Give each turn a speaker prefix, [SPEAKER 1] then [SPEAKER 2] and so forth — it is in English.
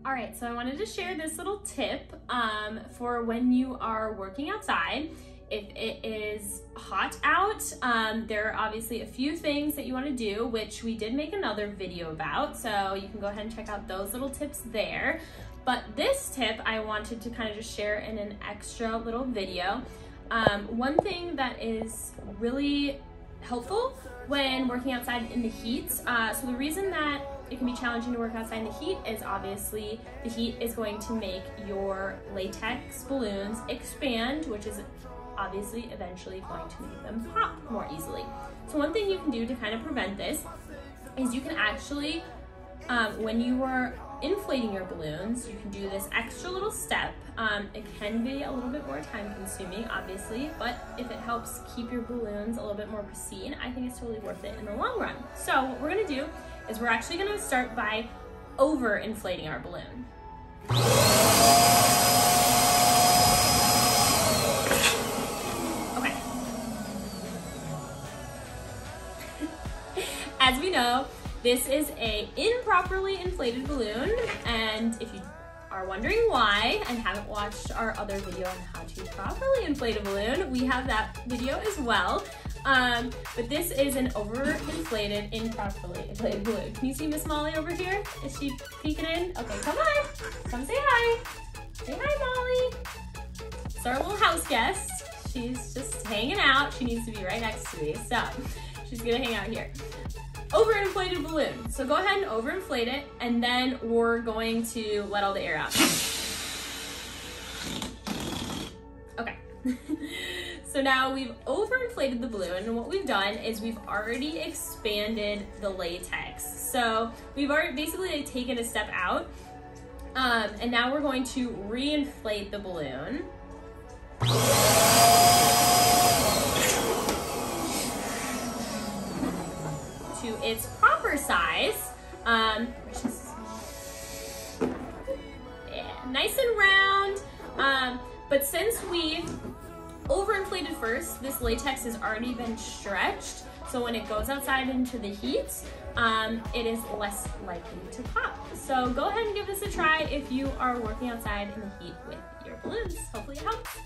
[SPEAKER 1] All right, so I wanted to share this little tip for when you are working outside. If it is hot out, there are obviously a few things that you want to do, which we did make another video about, so you can go ahead and check out those little tips there. But this tip I wanted to kind of just share in an extra little video. One thing that is really helpful when working outside in the heat, so the reason that it can be challenging to work outside in the heat is obviously the heat is going to make your latex balloons expand, which is obviously eventually going to make them pop more easily. So one thing you can do to kind of prevent this is you can actually, when you are inflating your balloons, you can do this extra little step. It can be a little bit more time consuming, obviously, but if it helps keep your balloons a little bit more pristine, I think it's totally worth it in the long run. So what we're gonna do is we're actually gonna start by over inflating our balloon. Okay. As we know, this is a improperly inflated balloon, and if you are wondering why and haven't watched our other video on how to properly inflate a balloon, we have that video as well. But this is an overinflated, improperly inflated balloon. Can you see Miss Molly over here? Is she peeking in? Okay, come on. Come say hi. Say hi, Molly. It's our little house guest. She's just hanging out. She needs to be right next to me, so she's gonna hang out here. Overinflated balloon. So go ahead and overinflate it, and then we're going to let all the air out. Okay. So now we've overinflated the balloon, and what we've done is we've already expanded the latex. So we've already basically taken a step out, and now we're going to reinflate the balloon. To its proper size, which is nice and round. But since we've overinflated first, this latex has already been stretched, so when it goes outside into the heat, it is less likely to pop. So go ahead and give this a try if you are working outside in the heat with your balloons. Hopefully it helps.